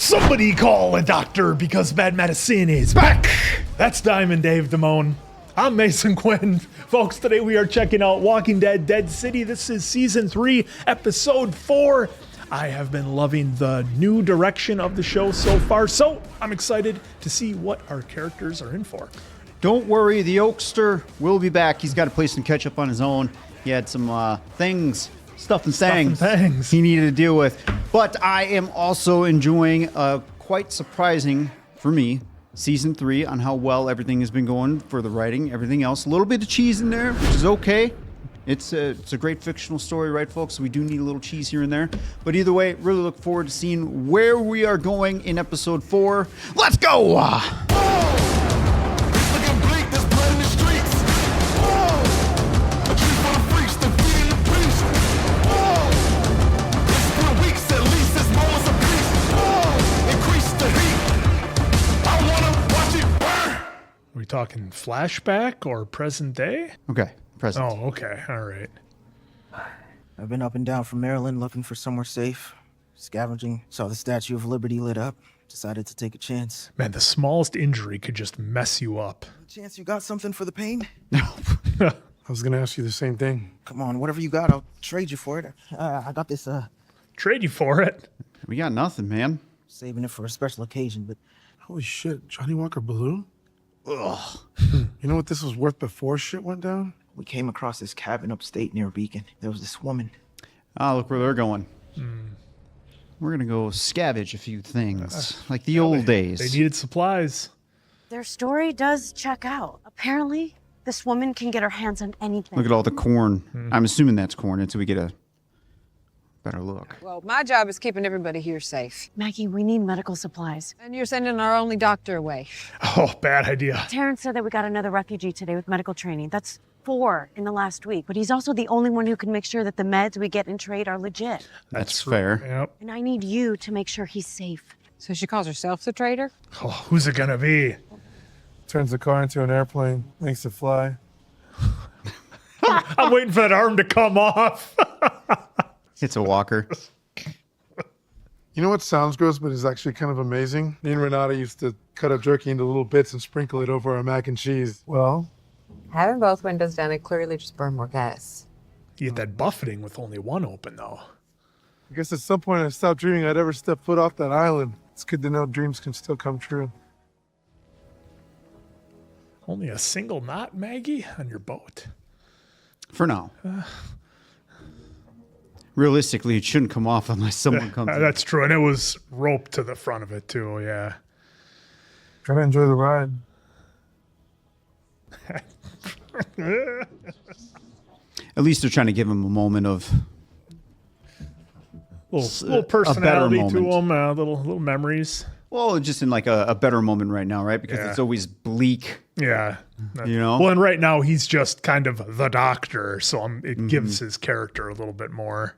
Somebody call a doctor because bad medicine is back. That's Diamond Dave Damone. I'm Mason Quinn. Folks, today we are checking out Walking Dead Dead City. This is Season 3, Episode 4. I have been loving the new direction of the show so far, so I'm excited to see what our characters are in for. Don't worry, the Oakster will be back. He's got to play some catch up on his own. He had some stuff and things he needed to deal with. But I am also enjoying quite surprising for me Season 3 on how well everything has been going for the writing, everything else. A little bit of cheese in there, which is okay. It's a great fictional story, right, folks? We do need a little cheese here and there. But either way, really look forward to seeing where we are going in Episode 4. Let's go! Are we talking flashback or present day? Okay, present. Oh, okay. All right. I've been up and down from Maryland looking for somewhere safe. Scavenging, saw the Statue of Liberty lit up. Decided to take a chance. Man, the smallest injury could just mess you up. Chance you got something for the pain? I was gonna ask you the same thing. Come on, whatever you got, I'll trade you for it. I got this, Trade you for it? We got nothing, man. saving it for a special occasion, but... Holy shit, Johnny Walker balloon? Ugh. You know what this was worth before shit went down? We came across this cabin upstate near Beacon. There was this woman. Ah, look where they're going. We're gonna go scavenge a few things, like the old days. They needed supplies. Their story does check out. Apparently, this woman can get her hands on anything. Look at all the corn. I'm assuming that's corn until we get a better look. Well, my job is keeping everybody here safe. Maggie, we need medical supplies. And you're sending our only doctor away. Oh, bad idea. Terrence said that we got another refugee today with medical training. That's 4 in the last week. But he's also the only one who can make sure that the meds we get in trade are legit. That's fair. Yep. And I need you to make sure he's safe. So she calls herself the traitor? Oh, who's it gonna be? Turns the car into an airplane, makes it fly. I'm waiting for that arm to come off. It's a walker. You know what sounds gross, but is actually kind of amazing? Me and Renata used to cut up jerky into little bits and sprinkle it over our mac and cheese. Well, Having both windows down, it clearly just burned more gas. You get that buffeting with only one open, though. I guess at some point I stopped dreaming I'd ever step foot off that island. It's good to know dreams can still come true. Only a single knot, Maggie, on your boat. For now. Realistically, it shouldn't come off unless someone comes in. That's true, and it was roped to the front of it, too, yeah. Gotta enjoy the ride. At least they're trying to give him a moment of little personality to moment. him, little memories. well, just in like a better moment right now, right? Because it's always bleak. Yeah. You know? Well, and right now he's just kind of the doctor, so it gives his character a little bit more.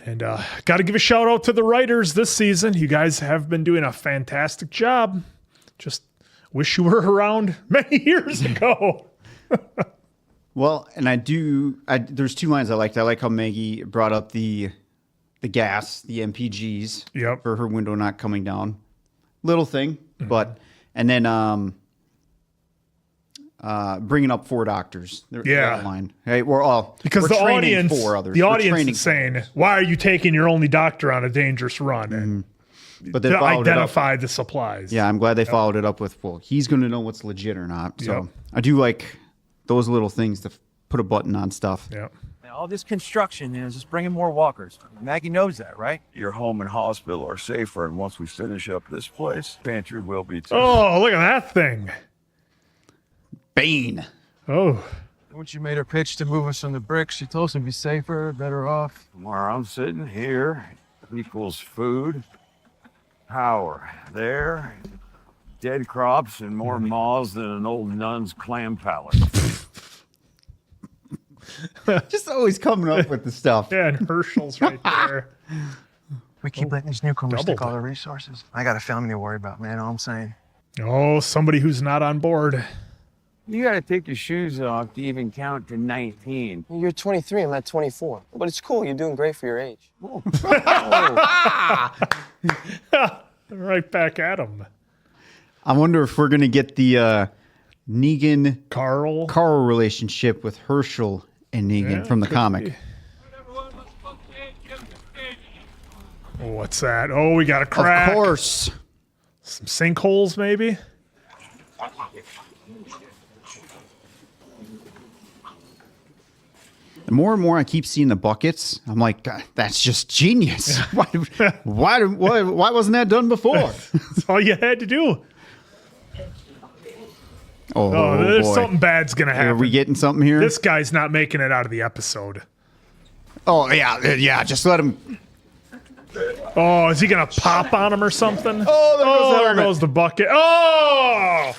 And got to give a shout out to the writers this season. You guys have been doing a fantastic job. Just wish you were around many years ago. Well, and there's 2 lines I liked. I like how Maggie brought up the gas, the MPGs for her window not coming down. Little thing, but, and then bringing up 4 doctors. That line. Hey, we're all because the audience, 4 others. the audience is saying, "Why are you taking your only doctor on a dangerous run?" And but they to followed identify the supplies. Yeah, I'm glad they followed it up with, well, he's going to know what's legit or not. So I do like those little things to put a button on stuff. Yeah. All this construction is just bringing more walkers. Maggie knows that, right? Your home and hospital are safer, and once we finish up this place, pantry will be too. Oh, look at that thing. Bane. Oh. When she made her pitch to move us from the bricks, she told us it'd be safer, better off. Where I'm sitting here equals food, power. There, dead crops and more moths than an old nun's clam palate. Just always coming up with the stuff. Yeah, and Herschel's right there. We keep letting these newcomers double take all the resources. I got a family to worry about, man. All I'm saying. Oh, somebody who's not on board. You gotta take your shoes off to even count to 19. You're 23, I'm at 24. But it's cool, you're doing great for your age. Right back at him. I wonder if we're gonna get the Negan Carl relationship with Herschel and Negan from the comic. Be. What's that? Oh, we got a crack. Of course. Some sinkholes, maybe? The more and more I keep seeing the buckets, I'm like, God, that's just genius. Why wasn't that done before? That's all you had to do. Oh, there's boy. something bad's going to happen. Are we getting something here? This guy's not making it out of the episode. Oh, yeah, just let him. Oh, is he going to pop on him or something? Oh, there goes the bucket. Oh!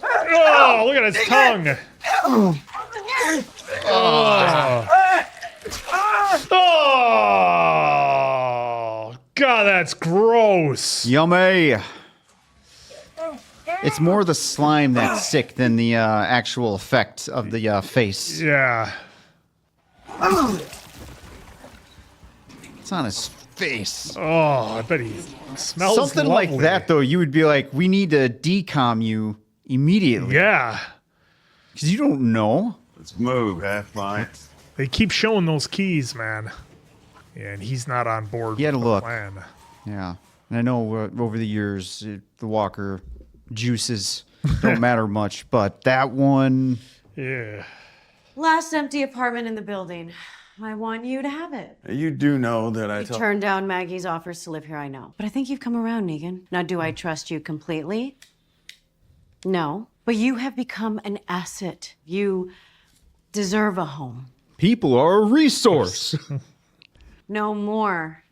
Oh, look at his tongue. Oh. Oh, God, that's gross. Yummy. It's more the slime that's sick than the actual effect of the face. Yeah. It's on his face. Oh, I bet he smells Something lovely. like that, though, you would be like, we need to decom you immediately. Yeah. Because you don't know. Let's move, fine. They keep showing those keys, man. Yeah, and he's not on board You had with to the look. plan. Yeah. And I know over the years, the Walker juices don't matter much, but that one... Yeah. Last empty apartment in the building. I want you to have it. You do know that I You turned down Maggie's offers to live here, I know. But I think you've come around, Negan. Now, do I trust you completely? No. But you have become an asset. You deserve a home. People are a resource. No more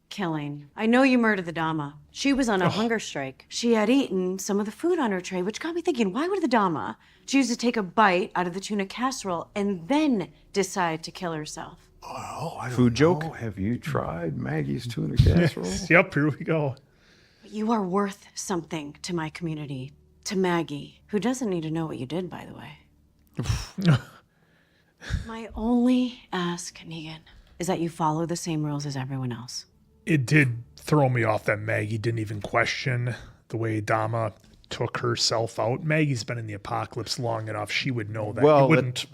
killing. I know you murdered the Dama. She was on a hunger strike. She had eaten some of the food on her tray, which got me thinking, why would the Dama choose to take a bite out of the tuna casserole and then decide to kill herself? Oh, I don't Food joke? know. Have you tried Maggie's tuna casserole? Yep, here we go. You are worth something to my community, to Maggie, who doesn't need to know what you did, by the way. My only ask, Negan, is that you follow the same rules as everyone else. It did throw me off that Maggie didn't even question the way Dama took herself out. Maggie's been in the apocalypse long enough. She would know that. Well, you wouldn't.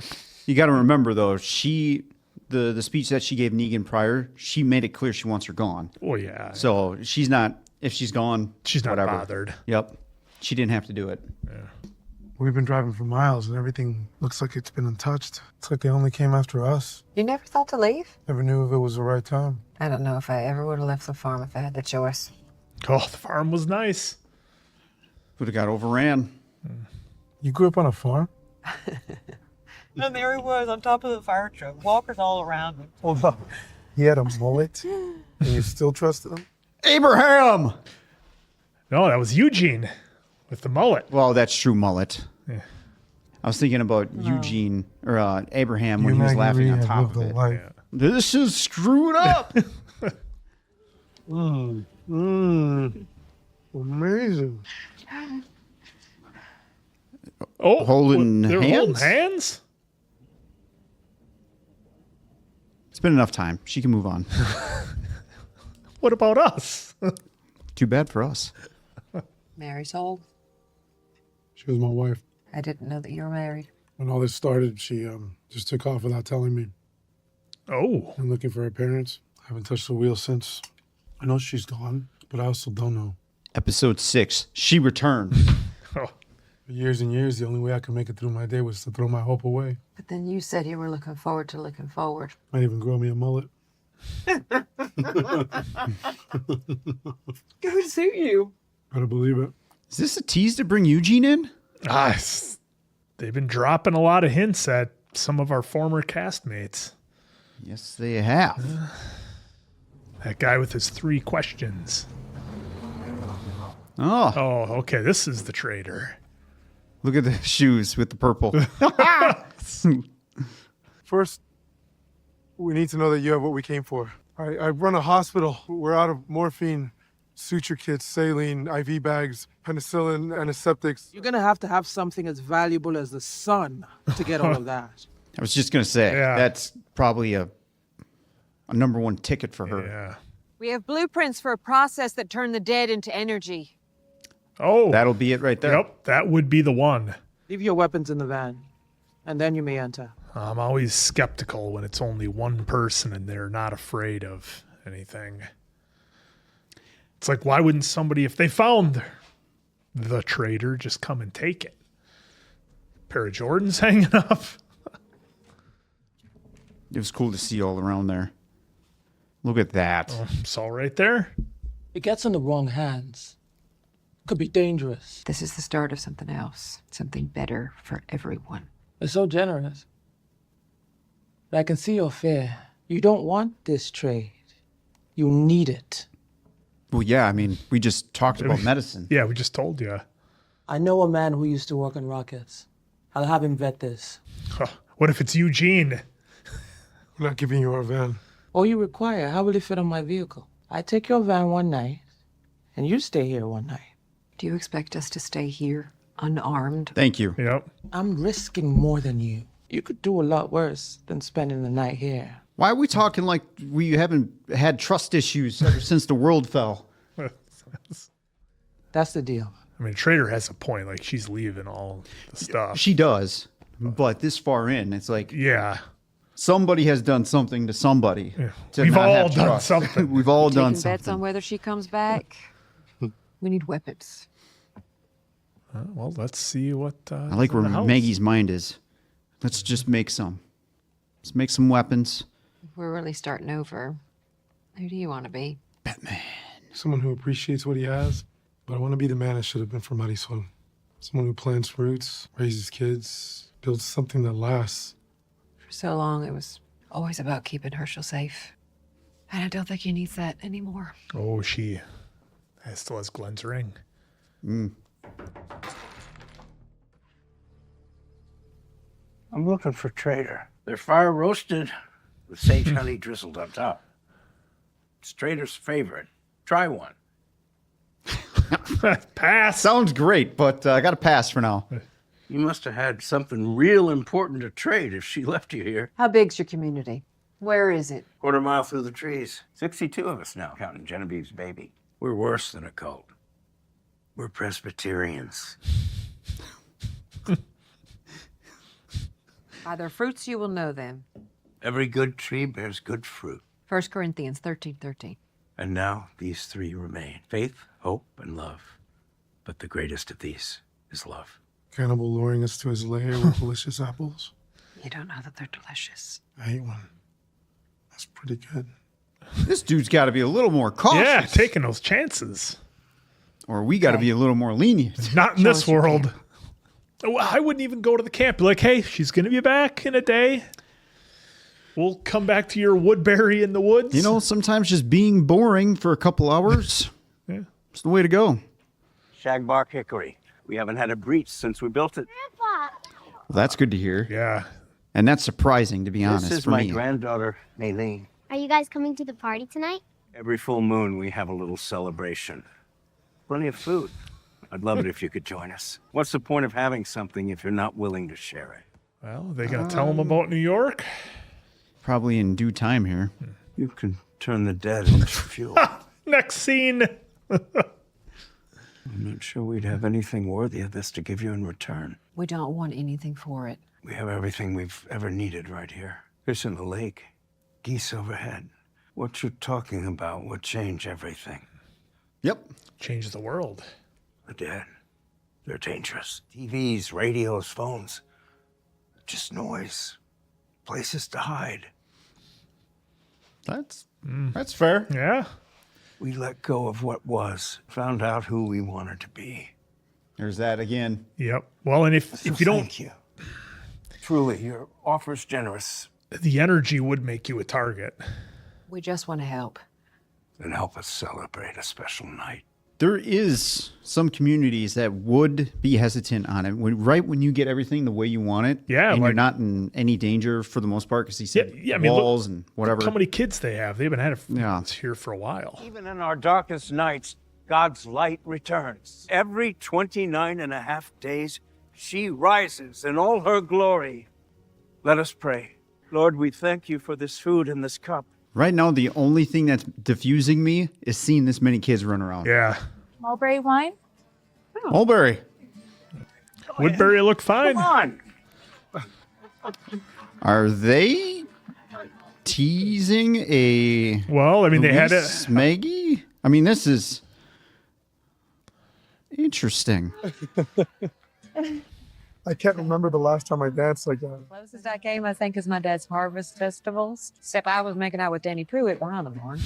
You got to remember, though, the speech that she gave Negan prior, she made it clear she wants her gone. Oh, yeah. So she's not, if she's gone, She's not whatever. bothered. Yep. She didn't have to do it. We've been driving for miles and everything looks like it's been untouched. It's like they only came after us. You never thought to leave? Never knew if it was the right time. I don't know if I ever would have left the farm if I had the choice. Oh, the farm was nice. Would have got overran. You grew up on a farm? And there he was on top of the fire truck. Walkers all around him. Hold up. He had a mullet and you still trusted him? Abraham! No, that was Eugene with the mullet. Well, that's true, mullet. Yeah. I was thinking about Eugene, or Abraham, when You he was and Maggie laughing on Reed top have of lived it. a life. This is screwed up. Amazing. Oh, Holding they're hands? holding hands? It's been enough time. She can move on. What about us? Too bad for us. Mary's old. She was my wife. I didn't know that you were married. When all this started, she just took off without telling me. Oh. I'm looking for her parents. I haven't touched the wheel since. I know she's gone, but I also don't know. Episode 6, she returned. Oh. For years and years, the only way I could make it through my day was to throw my hope away. But then you said you were looking forward to looking forward. Might even grow me a mullet. It would suit you. Better believe it. Is this a tease to bring Eugene in? They've been dropping a lot of hints at some of our former castmates. Yes, they have. That guy with his 3 questions. Oh, Oh, okay. This is the traitor. look at the shoes with the purple. First, we need to know that you have what we came for. I run a hospital. We're out of morphine, suture kits, saline, IV bags, penicillin, antiseptics. You're gonna have to have something as valuable as the sun to get all of that. I was just going to say, Yeah. that's probably a number 1 ticket for her. Yeah. We have blueprints for a process that turn the dead into energy. Oh. That'll be it right there. Yep, that would be the one. Leave your weapons in the van, and then you may enter. I'm always skeptical when it's only one person and they're not afraid of anything. It's like, why wouldn't somebody, if they found the traitor, just come and take it? Pair of Jordans hanging up. It was cool to see all around there. Look at that. Oh, it's all right there. It gets in the wrong hands. Could be dangerous. This is the start of something else. Something better for everyone. It's so generous. But I can see your fear. You don't want this trade. You need it. Well, yeah, I mean, we just talked about medicine. Yeah, we just told you. I know a man who used to work on rockets. I'll have him vet this. What if it's Eugene? We're not giving you our van. All you require, how will it fit on my vehicle? I take your van one night, and you stay here one night. Do you expect us to stay here, unarmed? Thank you. Yep. I'm risking more than you. You could do a lot worse than spending the night here. Why are we talking like we haven't had trust issues ever since the world fell? That's the deal. I mean, Trader has a point. Like, she's leaving all the stuff. She does. But this far in, it's like, Yeah. somebody has done something to somebody. To We've not all have done trust. something. We've all done Taking bets on something. whether she comes back. We need weapons. Well, let's see what. I like where Maggie's mind is. Let's just make some. Let's make some weapons. If we're really starting over, who do you want to be? Batman. Someone who appreciates what he has. But I want to be the man I should have been for Marisol. Someone who plants fruits, raises kids, builds something that lasts. For so long, it was always about keeping Herschel safe. And I don't think he needs that anymore. Oh, she still has Glenn's ring. I'm looking for Trader. They're fire roasted with sage honey drizzled on top. It's Trader's favorite. Try one. Pass. Sounds great, but I got to pass for now. You must have had something real important to trade if she left you here. How big's your community? Where is it? Quarter mile through the trees. 62 of us now, counting Genevieve's baby. We're worse than a cult. We're Presbyterians. By their fruits you will know them. Every good tree bears good fruit. 1 Corinthians 13:13. And now these three remain. Faith, hope, and love. But the greatest of these is love. Cannibal luring us to his lair with delicious apples. You don't know that they're delicious. I ate one. That's pretty good. This dude's got to be a little more cautious. Yeah, taking those chances. Or we got to be a little more lenient. Not in this world. Oh, I wouldn't even go to the camp. Be like, hey, she's going to be back in a day. We'll come back to your Woodbury in the woods. You know, sometimes just being boring for a couple hours, Yeah. it's the way to go. Shagbark hickory. We haven't had a breach since we built it. Well, that's good to hear. Yeah. And that's surprising, to be honest, This is for my me. granddaughter, Maylene. Are you guys coming to the party tonight? Every full moon, we have a little celebration. Plenty of food. I'd love it if you could join us. What's the point of having something if you're not willing to share it? Well, they going to tell them about New York? Probably in due time here. You can turn the dead into fuel. Next scene. I'm not sure we'd have anything worthy of this to give you in return. We don't want anything for it. We have everything we've ever needed right here. Fish in the lake, geese overhead. What you're talking about would change everything. Yep. Change the world. The dead, they're dangerous. TVs, radios, phones. Just noise. Places to hide. That's fair. Yeah. We let go of what was, found out who we wanted to be. There's that again. Yep. Well, and if you don't, Thank you. Truly, your offer's generous. the energy would make you a target. We just want to help. Then help us celebrate a special night. There is some communities that would be hesitant on it. Right when you get everything the way you want it, Yeah, and you're like- not in any danger for the most part because he said I mean, look- walls and whatever. How many kids they have? They've been had it Yeah. here for a while. Even in our darkest nights, God's light returns. Every 29 and a half days, she rises in all her glory. Let us pray. Lord, we thank you for this food and this cup. Right now, the only thing that's diffusing me is seeing this many kids run around. Yeah. Mulberry wine? Mulberry. Woodbury look fine. Come on. Are they teasing a... Well, I mean, they had Luis Maggie? I mean, this is interesting. I can't remember the last time I danced like that. Closest I came, I think, is my dad's harvest festivals. Except I was making out with Danny Pruitt behind the barn.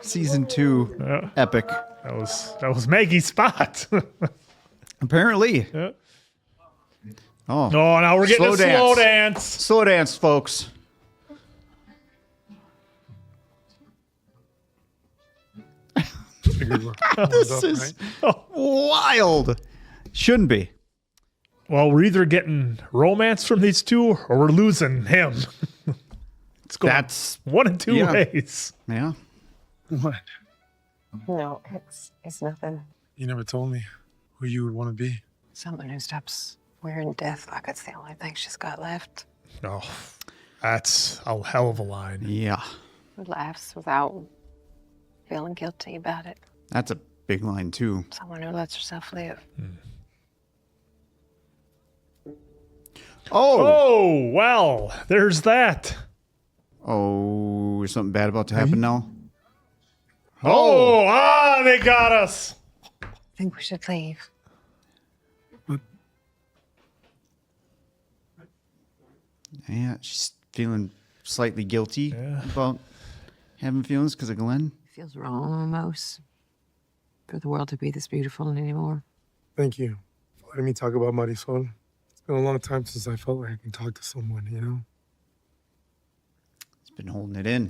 Season 2, epic. That was Maggie's spot. Apparently. Yeah. Oh, now we're getting a slow dance. Slow dance, folks. This is wild. Shouldn't be. Well, we're either getting romance from these two or we're losing him. It's going one of two ways. Yeah. What? No, it's nothing. You never told me who you would want to be. Someone who stops wearing death like it's the only thing she's got left. Oh, that's a hell of a line. Yeah. Who laughs without feeling guilty about it. That's a big line, too. Someone who lets herself live. Oh, well, there's that. Oh, is something bad about to happen now? They got us. I think we should leave. Yeah, she's feeling slightly guilty about having feelings because of Glenn. Feels wrong almost for the world to be this beautiful anymore. Thank you for letting me talk about Marisol. It's been a long time since I felt like I can talk to someone, you know? He's been holding it in.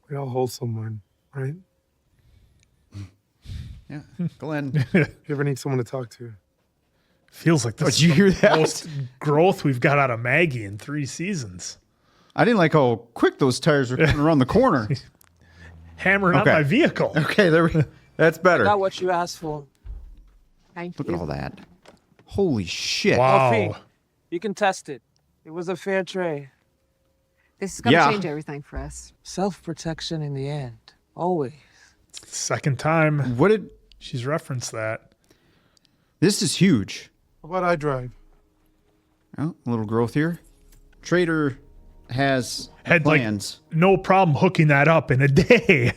We all hold someone, right? Yeah, Glenn. If you ever need someone to talk to. Feels like this Did you hear is the that? most growth we've got out of Maggie in 3 seasons. I didn't like how quick those tires were coming around the corner. Hammering on my vehicle. Okay, that's better. Got what you asked for. Thank Look you. at all that. Holy shit. Alfie, you can test it. It was a fair trade. This is going to change everything for us. Self-protection in the end. Always. It's the second time she's referenced that. This is huge. How about I drive? Oh, a little growth here. Trader has plans. Like, no problem hooking that up in a day.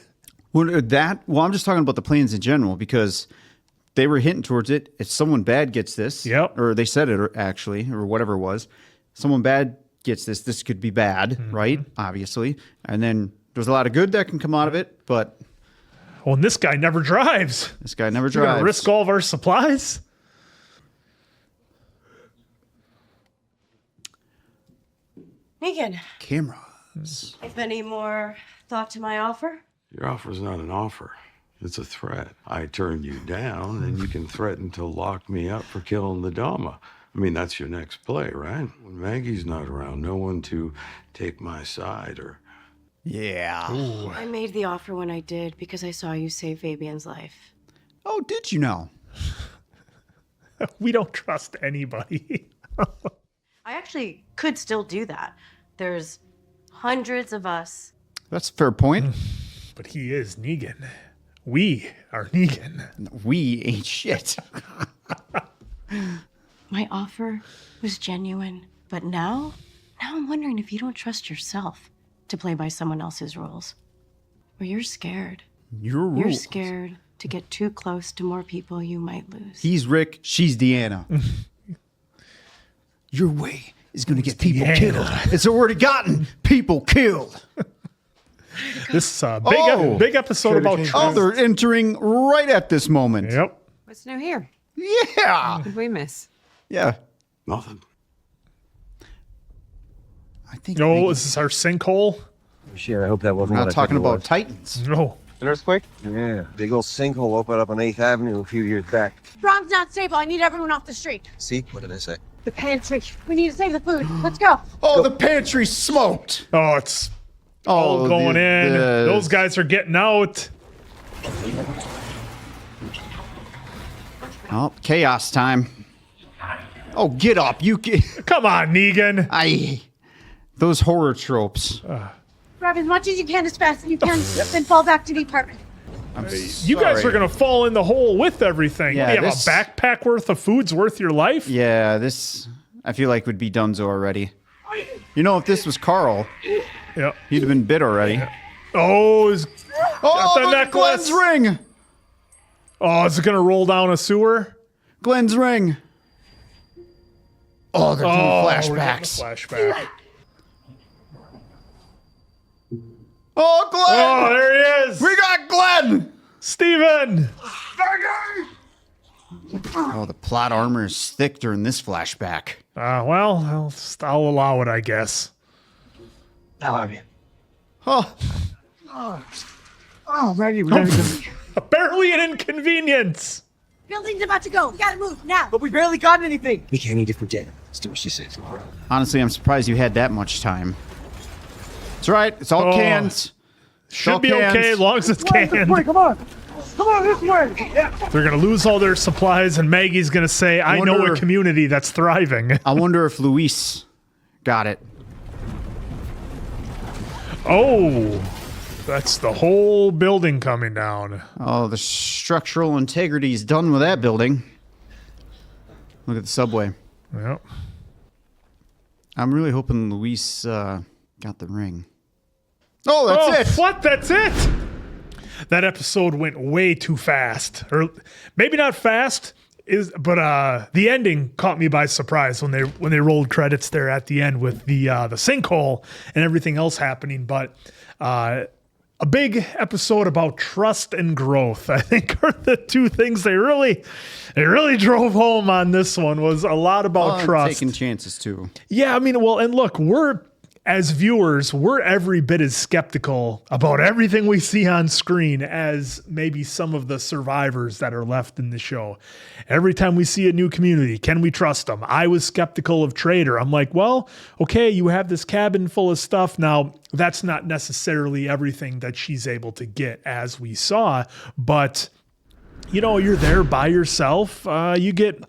Well, I'm just talking about the plans in general because they were hinting towards it. If someone bad gets this, or they said it actually, or whatever it was, someone bad gets this, this could be bad, right? Obviously. And then there's a lot of good that can come out of it, but... Well, and this guy never drives. This guy never We're drives. gonna risk all of our supplies? Negan, Cameras. if any more thought to my offer? Your offer's not an offer. It's a threat. I turn you down, and you can threaten to lock me up for killing the Dama. I mean, that's your next play, right? When Maggie's not around, no one to take my side or... Yeah. I made the offer when I did because I saw you save Fabian's life. Oh, did you know? We don't trust anybody. I actually could still do that. There's hundreds of us. That's a fair point. But he is Negan. We are Negan. We ain't shit. My offer was genuine, but now I'm wondering if you don't trust yourself to play by someone else's rules. Or you're scared. Your rules. You're scared to get too close to more people you might lose. He's Rick, she's Deanna. Your way is going to get people killed. It's already gotten people killed. This is a big episode about truth. Oh, they're entering right at this moment. Yep. What's new here? Yeah. What did we miss? Yeah. Nothing. I think. No, is this our sinkhole? Shit, I hope that wasn't We're what not I talking think it about was. Titans. No. An earthquake? Yeah. Big old sinkhole opened up on 8th Avenue a few years back. Brom's not stable. I need everyone off the street. See? What did I say? The pantry. We need to save the food. Let's go. Oh, the pantry's smoked. Oh, it's all going in. Those guys are getting out. Oh, chaos time. Oh, get up. Come on, Negan. Those horror tropes. Grab as much as you can as fast as you can, then fall back to the apartment. You guys are gonna fall in the hole with everything. Yeah, you have a backpack worth of food's worth your life. Yeah, this I feel like would be donezo already. You know, if this was Carl, yeah, he'd have been bit already. Yeah. Oh, got the look, necklace. Glenn's ring. Oh, is it gonna roll down a sewer? Glenn's ring. Oh, they're doing flashbacks. Flashback. Oh, Glenn! Oh, there he is. We got Glenn. Steven. Oh, the plot armor is thick during this flashback. Well, I'll allow it, I guess. I love you. Oh. Oh, Maggie, we gotta go. Barely an inconvenience. Building's about to go. We gotta move now. But we barely got anything. We can't eat it for dinner. Let's do what she says. Honestly, I'm surprised you had that much time. It's right. It's all cans. Should be okay as long as it's canned. Come on. Come on, this way. Yeah. They're going to lose all their supplies, and Maggie's going to say, I know a community that's thriving. I wonder if Luis got it. Oh, that's the whole building coming down. Oh, the structural integrity is done with that building. Look at the subway. Yep. I'm really hoping Luis got the ring. Oh, that's it. What? That's it? That episode went way too fast. Or maybe not fast, but the ending caught me by surprise when they rolled credits there at the end with the sinkhole and everything else happening. But a big episode about trust and growth, I think, are the two things they really drove home on this one. Was a lot about trust. Taking chances too. Yeah, I mean, well, and look, as viewers, we're every bit as skeptical about everything we see on screen as maybe some of the survivors that are left in the show. Every time we see a new community, can we trust them? I was skeptical of Trader. I'm like, well, okay, you have this cabin full of stuff. Now, that's not necessarily everything that she's able to get, as we saw, but you're there by yourself. You get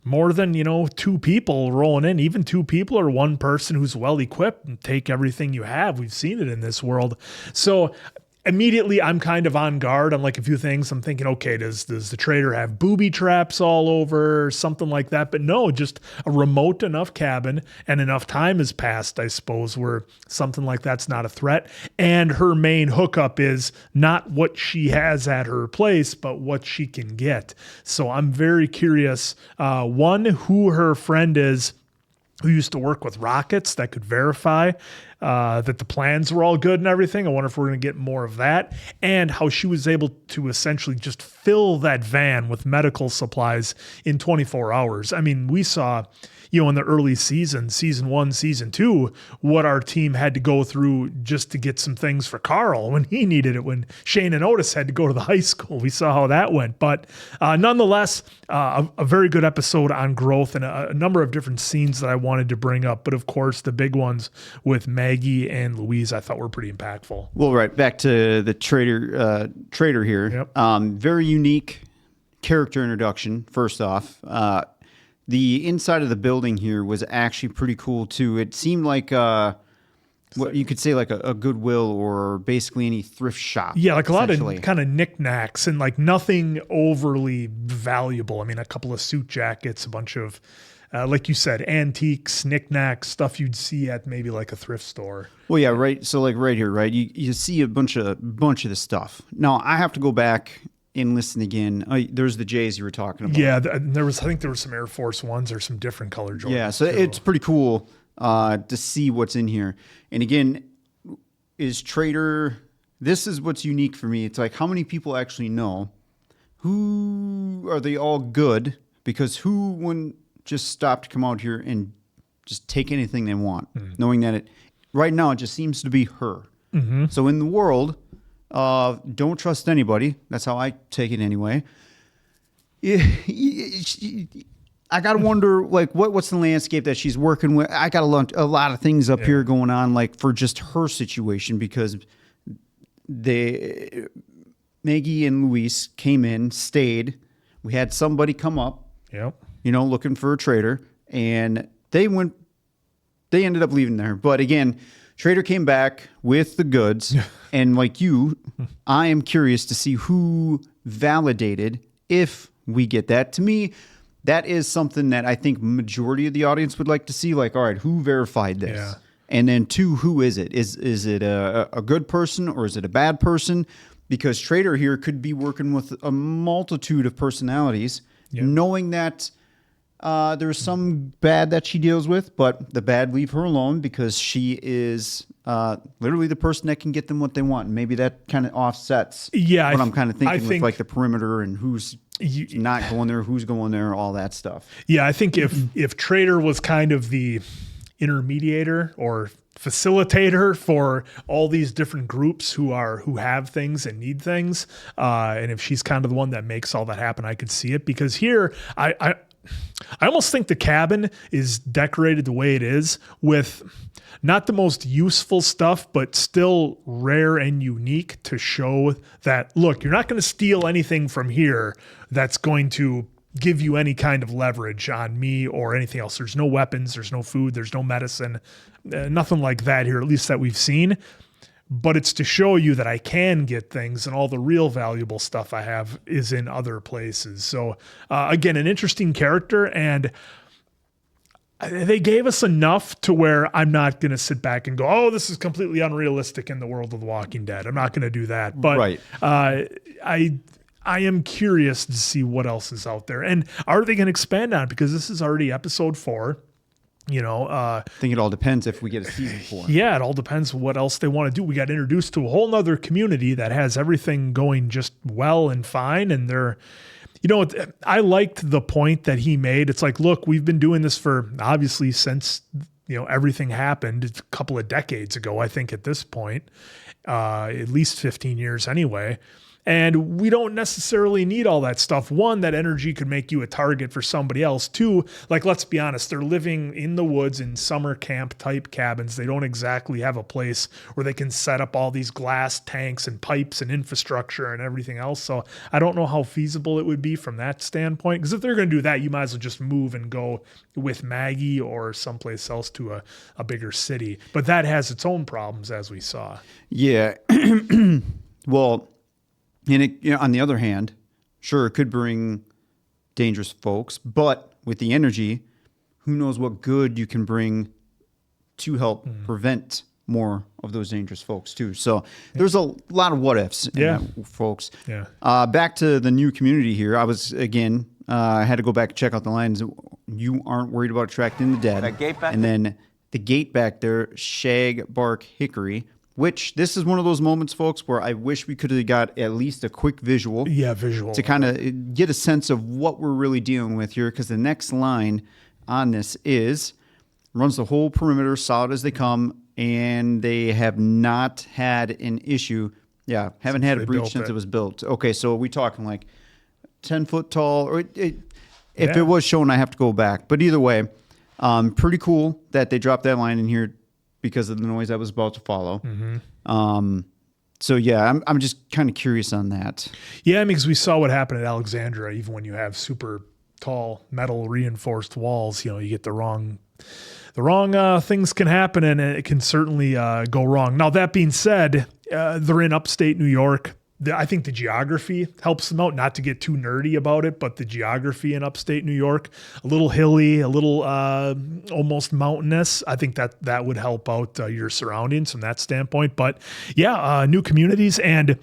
more than, two people rolling in, even two people or one person who's well equipped and take everything you have. We've seen it in this world. So immediately I'm kind of on guard on like a few things. I'm thinking, okay, does the trader have booby traps all over or something like that? But no, just a remote enough cabin and enough time has passed, I suppose, where something like that's not a threat. And her main hookup is not what she has at her place, but what she can get. So I'm very curious, one, who her friend is who used to work with rockets that could verify that the plans were all good and everything. I wonder if we're going to get more of that, and how she was able to essentially just fill that van with medical supplies in 24 hours. I mean, we saw, in the early season 1, season 2, what our team had to go through just to get some things for Carl when he needed it, when Shane and Otis had to go to the high school. We saw how that went. But nonetheless, a very good episode on growth and a number of different scenes that I wanted to bring up. But of course, the big ones with Maggie and Louise I thought were pretty impactful. Well, right, back to the trader here. Yep. Very unique character introduction, first off. The inside of the building here was actually pretty cool too. It seemed like what you could say like a Goodwill or basically any thrift shop. Yeah, like a lot of kind of knickknacks and like nothing overly valuable. I mean, a couple of suit jackets, a bunch of, like you said, antiques, knickknacks, stuff you'd see at maybe like a thrift store. Well, yeah, right. So like right here, right, you see a bunch of this stuff. Now I have to go back and listen again. There's the J's you were talking about. Yeah, I think there were some Air Force Ones or some different color Jordans. Yeah, so it's pretty cool to see what's in here. And again, is Trader, this is what's unique for me. It's like, how many people actually know? Who are they all good? Because who wouldn't just stop to come out here and just take anything they want, knowing that right now it just seems to be her. Mm-hmm. So in the world, don't trust anybody. That's how I take it anyway. I got to wonder, like, what's the landscape that she's working with? I got a lot of things up here going on, like, for just her situation, because Maggie and Luis came in, stayed. We had somebody come up, yep, looking for a trader. and they ended up leaving there. But again, Trader came back with the goods, and like you, I am curious to see who validated, if we get that. To me, that is something that I think majority of the audience would like to see. Like, all right, who verified this? Yeah. And then two, who is it? Is it a good person or is it a bad person? Because Trader here could be working with a multitude of personalities, knowing that there's some bad that she deals with, but the bad, leave her alone, because she is literally the person that can get them what they want. And maybe that kind of offsets what I'm kind of thinking with like the perimeter and who's not going there, who's going there, all that stuff. Yeah, I think if Trader was kind of the intermediator or facilitator for all these different groups who have things and need things, and if she's kind of the one that makes all that happen, I could see it. Because here, I almost think the cabin is decorated the way it is with not the most useful stuff, but still rare and unique to show that, look, you're not going to steal anything from here that's going to give you any kind of leverage on me or anything else. There's no weapons, there's no food, there's no medicine, nothing like that here, at least that we've seen. But it's to show you that I can get things, and all the real valuable stuff I have is in other places. So again, an interesting character, and they gave us enough to where I'm not going to sit back and go, oh, this is completely unrealistic in the world of The Walking Dead. I'm not going to do that. But I am curious to see what else is out there. And are they going to expand on it? Because this is already episode 4. I think it all depends if we get a season 4. Yeah, it all depends what else they want to do. We got introduced to a whole nother community that has everything going just well and fine. And they're, I liked the point that he made. It's like, look, we've been doing this for obviously since, everything happened a couple of decades ago, I think at this point, at least 15 years anyway. And we don't necessarily need all that stuff. One, that energy could make you a target for somebody else. Two, like, let's be honest, they're living in the woods in summer camp type cabins. They don't exactly have a place where they can set up all these glass tanks and pipes and infrastructure and everything else. So I don't know how feasible it would be from that standpoint. Because if they're going to do that, you might as well just move and go with Maggie or someplace else to a bigger city. But that has its own problems, as we saw. Yeah. Well, and on the other hand, sure, it could bring dangerous folks, but with the energy, who knows what good you can bring to help prevent more of those dangerous folks too. So there's a lot of what ifs in that, folks. Yeah. Back to the new community here. I was, again, I had to go back and check out the lines. You aren't worried about attracting the dead. That gate back and then the gate back there, shag, bark, hickory. Which this is one of those moments, folks, where I wish we could have got at least a quick visual. Yeah, visual. To kind of get a sense of what we're really dealing with here. Because the next line on this is, runs the whole perimeter, solid as they come, and they have not had an issue. Yeah, haven't had a breach since it was built. Okay, so are we talking like 10 foot tall? Or if it was shown, I have to go back. But either way, pretty cool that they dropped that line in here, because of the noise that was about to follow. So yeah, I'm just kind of curious on that. Yeah, because we saw what happened at Alexandria. Even when you have super tall metal reinforced walls, you get the wrong things can happen, and it can certainly go wrong. Now, that being said, they're in upstate New York. I think the geography helps them out, not to get too nerdy about it, but the geography in upstate New York, a little hilly, a little almost mountainous. I think that would help out your surroundings from that standpoint. But yeah, new communities and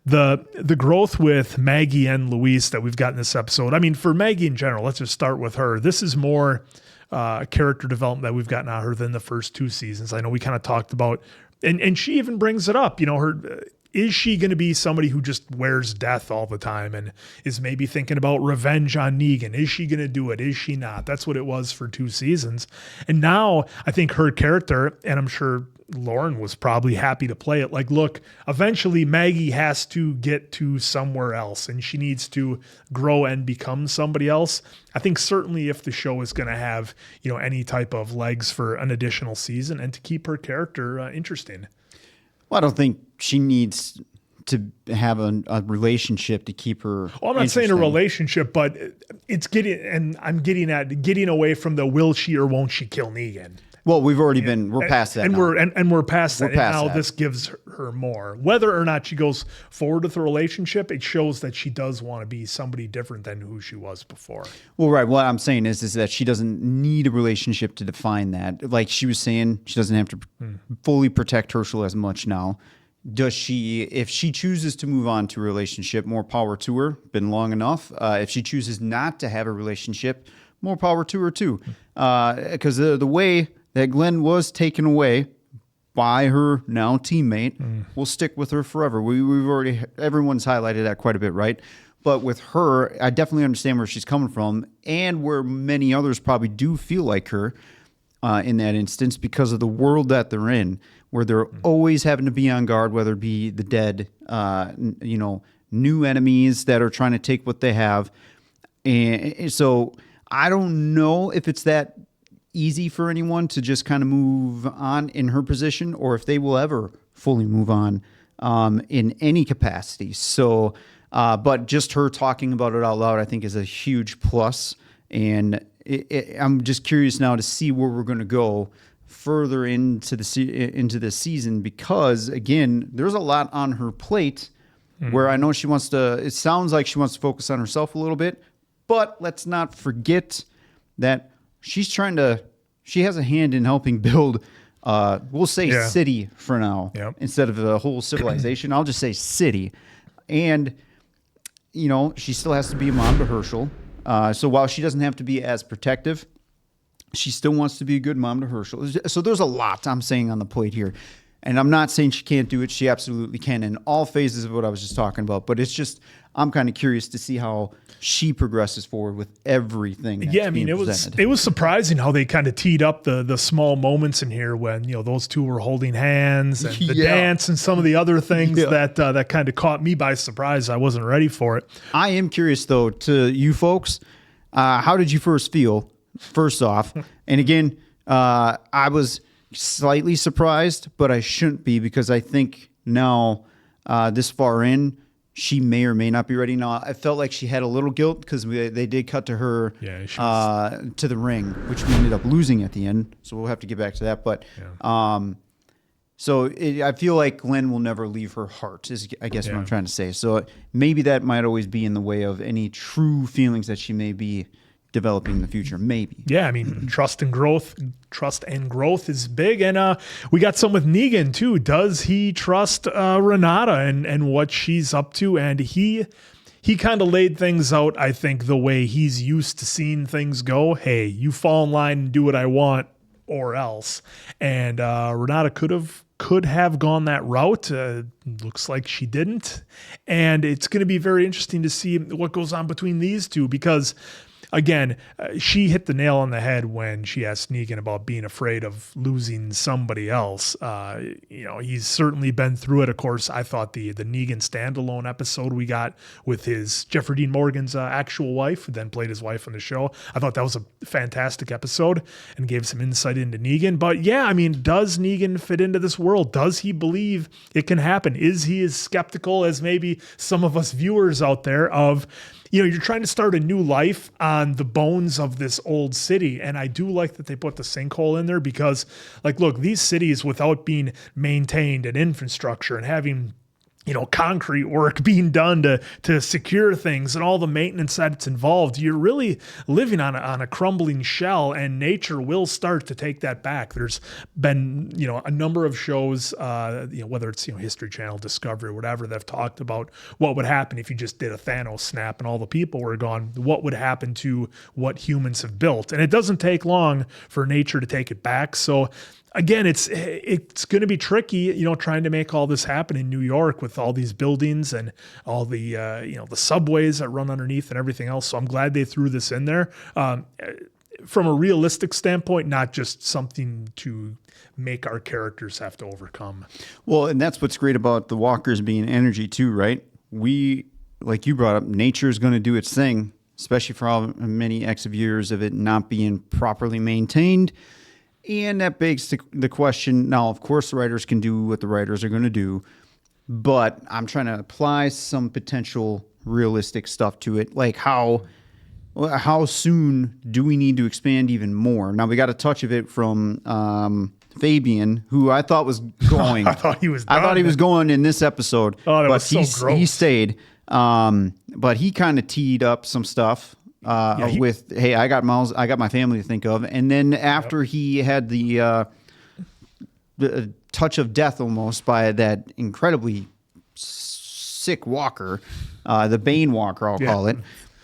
the growth with Maggie and Luis that we've got in this episode. I mean, for Maggie in general, let's just start with her. This is more character development that we've gotten out of her than the first 2 seasons. I know we kind of talked about, and she even brings it up, her... Is she going to be somebody who just wears death all the time and is maybe thinking about revenge on Negan? Is she going to do it? Is she not? That's what it was for 2 seasons. And now I think her character, and I'm sure Lauren was probably happy to play it, like, look, eventually Maggie has to get to somewhere else and she needs to grow and become somebody else. I think certainly if the show is going to have, any type of legs for an additional season and to keep her character interesting. Well, I don't think she needs to have a relationship to keep her. Well, I'm not saying a interesting. relationship, but it's I'm getting at getting away from the will she or won't she kill Negan. Well, we're past that. And now. we're past that. We're past and now that. this gives her more. Whether or not she goes forward with the relationship, it shows that she does want to be somebody different than who she was before. Well, right. What I'm saying is that she doesn't need a relationship to define that. Like she was saying, she doesn't have to fully protect Herschel as much now. Does she, if she chooses to move on to a relationship, more power to her, been long enough. If she chooses not to have a relationship, more power to her too. Because the way that Glenn was taken away by her now teammate will stick with her forever. Everyone's highlighted that quite a bit, right? But with her, I definitely understand where she's coming from and where many others probably do feel like her in that instance because of the world that they're in, where they're always having to be on guard, whether it be the dead, new enemies that are trying to take what they have. And so I don't know if it's that easy for anyone to just kind of move on in her position or if they will ever fully move on in any capacity. So, but just her talking about it out loud, I think is a huge plus. And I'm just curious now to see where we're going to go further into the season, because again, there's a lot on her plate where I know it sounds like she wants to focus on herself a little bit, but let's not forget that she has a hand in helping build, we'll say city for now, instead of a whole civilization. I'll just say city. And, she still has to be a mom to Herschel. So while she doesn't have to be as protective, she still wants to be a good mom to Herschel. So there's a lot I'm saying on the plate here. And I'm not saying she can't do it. She absolutely can in all phases of what I was just talking about. But it's just, I'm kind of curious to see how she progresses forward with everything. That's being presented. It was surprising how they kind of teed up the small moments in here when, those two were holding hands and the dance and some of the other things that kind of caught me by surprise. I wasn't ready for it. I am curious though, to you folks, how did you first feel? First off, and again, I was slightly surprised, but I shouldn't be, because I think now this far in, she may or may not be ready. Now, I felt like she had a little guilt because they did cut to her to the ring, which we ended up losing at the end. So we'll have to get back to that. But I feel like Glenn will never leave her heart, is I guess what I'm trying to say. So maybe that might always be in the way of any true feelings that she may be developing in the future, maybe. Yeah, I mean, trust and growth is big, and we got some with Negan too. Does he trust Renata and what she's up to? And he kind of laid things out, I think, the way he's used to seeing things go. Hey, you fall in line and do what I want, or else. And Renata could have gone that route. Looks like she didn't, and it's going to be very interesting to see what goes on between these two, because again, she hit the nail on the head when she asked Negan about being afraid of losing somebody else. He's certainly been through it. Of course, I thought the Negan standalone episode we got with his Jeffrey Dean Morgan's actual wife, who then played his wife on the show, I thought that was a fantastic episode and gave some insight into Negan. But yeah, I mean, does Negan fit into this world? Does he believe it can happen? Is he as skeptical as maybe some of us viewers out there of, you're trying to start a new life on the bones of this old city. And I do like that they put the sinkhole in there because, look, these cities, without being maintained and infrastructure and having concrete work being done to secure things and all the maintenance that's involved, you're really living on a crumbling shell, and nature will start to take that back. There's been, a number of shows, whether it's, History Channel, Discovery, whatever, they've talked about what would happen if you just did a Thanos snap and all the people were gone. What would happen to what humans have built? And it doesn't take long for nature to take it back. So again, it's going to be tricky, trying to make all this happen in New York with all these buildings and all the the subways that run underneath and everything else. So I'm glad they threw this in there from a realistic standpoint, not just something to make our characters have to overcome. Well, and that's what's great about the walkers being energy too, right? We, like you brought up, nature is going to do its thing, especially for how many X of years of it not being properly maintained. And that begs the question, now, of course, the writers can do what the writers are going to do, but I'm trying to apply some potential realistic stuff to it, like how soon do we need to expand even more? Now we got a touch of it from Fabian, who I thought was going. I thought he was going in this episode. Oh, that but was so gross. He stayed. But he kind of teed up some stuff with, hey, I got my family to think of. And then after he had the touch of death almost by that incredibly sick walker, the Bane walker, I'll call it.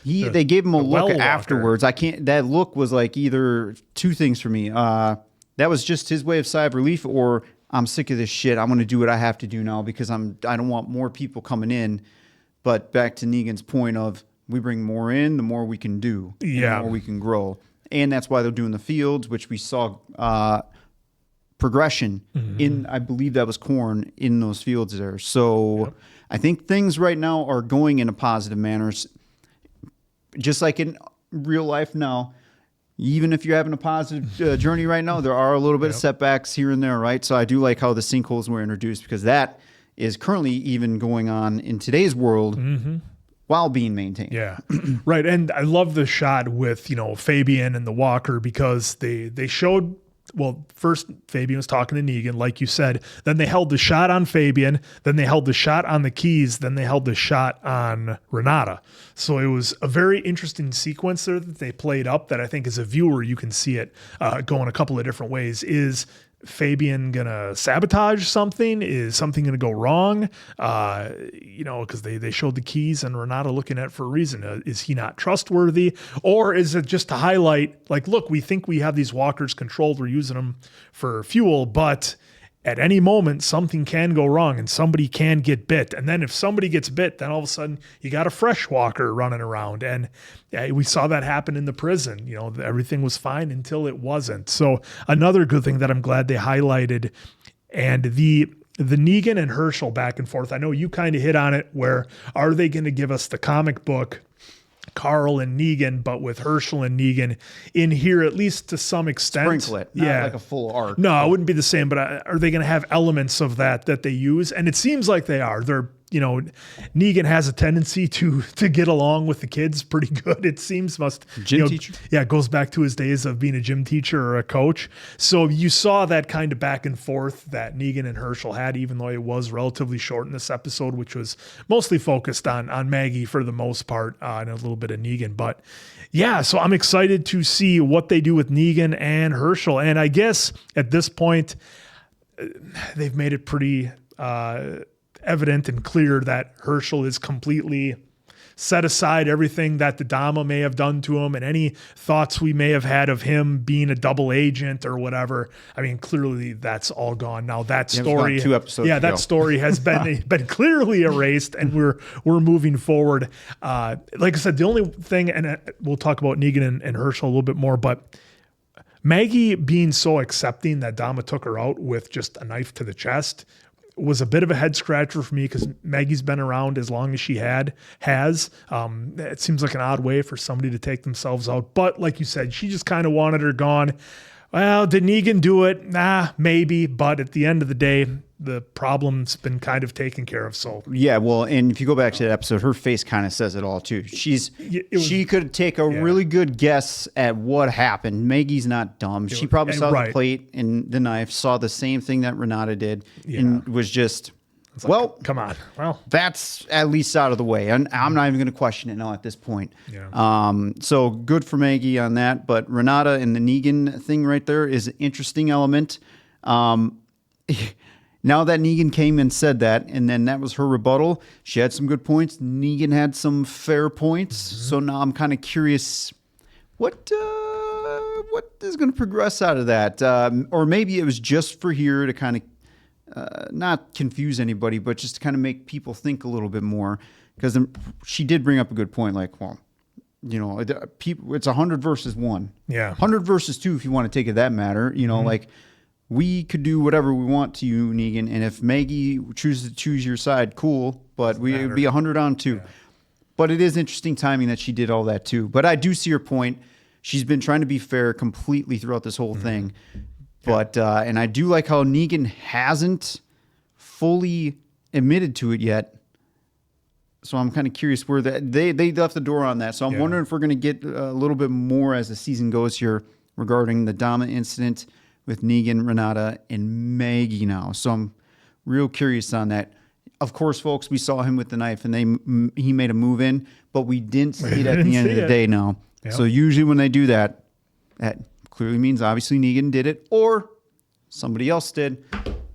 They gave him a look afterwards. That look was like either two things for me. That was just his way of sigh of relief, or I'm sick of this shit. I'm going to do what I have to do now because I don't want more people coming in. But back to Negan's point of we bring more in, the more we can do, the more we can grow. And that's why they're doing the fields, which we saw progression in, I believe that was Cohan in those fields there. So I think things right now are going in a positive manner. Just like in real life now, even if you're having a positive journey right now, there are a little bit of setbacks here and there, right? So I do like how the sinkholes were introduced because that is currently even going on in today's world while being maintained. Yeah, right. And I love the shot with, Fabian and the walker because they showed, well, first Fabian was talking to Negan, like you said. Then they held the shot on Fabian. Then they held the shot on the keys. Then they held the shot on Renata. So it was a very interesting sequence there that they played up that I think as a viewer, you can see it going a couple of different ways. Is Fabian gonna sabotage something? Is something gonna go wrong? Because they showed the keys and Renata looking at it for a reason. Is he not trustworthy? Or is it just to highlight, like, look, we think we have these walkers controlled. We're using them for fuel, but at any moment, something can go wrong and somebody can get bit. And then if somebody gets bit, then all of a sudden you got a fresh walker running around. And we saw that happen in the prison. Everything was fine until it wasn't. So another good thing that I'm glad they highlighted, and the Negan and Herschel back and forth. I know you kind of hit on it, where are they going to give us the comic book Carl and Negan, but with Herschel and Negan in here, at least to some extent? Sprinkle it, not like a full arc. No, it wouldn't be the same, but are they going to have elements of that they use? And it seems like they are. They're, Negan has a tendency to get along with the kids pretty good. It seems gym teacher. Yeah, it goes back to his days of being a gym teacher or a coach. So you saw that kind of back and forth that Negan and Herschel had, even though it was relatively short in this episode, which was mostly focused on Maggie for the most part, and a little bit of Negan. But yeah, so I'm excited to see what they do with Negan and Herschel. And I guess at this point, they've made it pretty evident and clear that Herschel is completely set aside everything that the Dama may have done to him and any thoughts we may have had of him being a double agent or whatever. I mean, clearly that's all gone now. That story, that story has been clearly erased, and we're moving forward. Like I said, the only thing, and we'll talk about Negan and Herschel a little bit more, but Maggie being so accepting that Dama took her out with just a knife to the chest was a bit of a head scratcher for me, because Maggie's been around as long as she has. It seems like an odd way for somebody to take themselves out. But like you said, she just kind of wanted her gone. Well, did Negan do it? Nah, maybe. But at the end of the day, the problem's been kind of taken care of. So yeah, well, and if you go back to that episode, her face kind of says it all too. She could take a really good guess at what happened. Maggie's not dumb. She probably saw the plate and the knife, saw the same thing that Renata did, and was just, come on. Well, that's at least out of the way. And I'm not even going to question it now at this point. Yeah. So good for Maggie on that. But Renata and the Negan thing right there is an interesting element. Now that Negan came and said that, and then that was her rebuttal, she had some good points. Negan had some fair points. So now I'm kind of curious what is going to progress out of that. Or maybe it was just for here to kind of not confuse anybody, but just to kind of make people think a little bit more. Because she did bring up a good point, like, well, it's 100 versus 1. Yeah. 100 versus 2 if you want to take it that matter. Like, we could do whatever we want to you, Negan, and if Maggie chooses to choose your side, cool, but we'd be 100 on 2. Yeah. But it is interesting timing that she did all that too. But I do see her point. She's been trying to be fair completely throughout this whole thing. But and I do like how Negan hasn't fully admitted to it yet. So I'm kind of curious where they left the door on that. So I'm wondering if we're going to get a little bit more as the season goes here regarding the Dama incident with Negan, Renata, and Maggie now. So I'm real curious on that. Of course, folks, we saw him with the knife, and he made a move in, but we didn't see it at the end of the day now. Yep. So usually when they do that, that clearly means obviously Negan did it or somebody else did,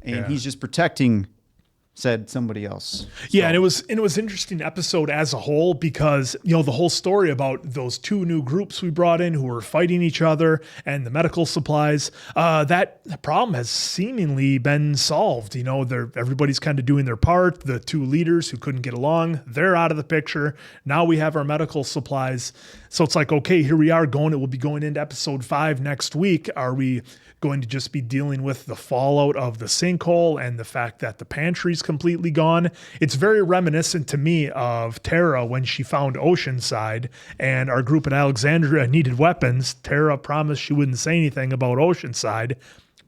and he's just protecting said somebody else. Yeah, and it was an interesting episode as a whole because, you know, the whole story about those two new groups we brought in who were fighting each other and the medical supplies, that problem has seemingly been solved. You know, everybody's kind of doing their part. The two leaders who couldn't get along, they're out of the picture. Now we have our medical supplies. So it's like, okay, here we are going. It will be going into episode 5 next week. Are we going to just be dealing with the fallout of the sinkhole and the fact that the pantry's completely gone? It's very reminiscent to me of Tara when she found Oceanside and our group at Alexandria needed weapons. Tara promised she wouldn't say anything about Oceanside,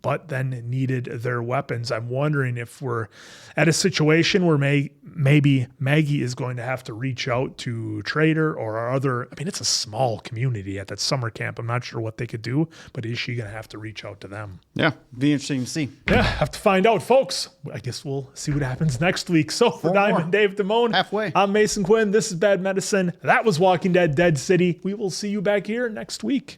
but then needed their weapons. I'm wondering if we're at a situation where maybe Maggie is going to have to reach out to Trader or our other. I mean, it's a small community at that summer camp. I'm not sure what they could do, but is she going to have to reach out to them? Yeah, be interesting to see. Yeah, have to find out, folks. I guess we'll see what happens next week. So for Diamond Dave Damone, halfway. I'm Mason Quinn. This is Bad Medicine. That was Walking Dead Dead City. We will see you back here next week.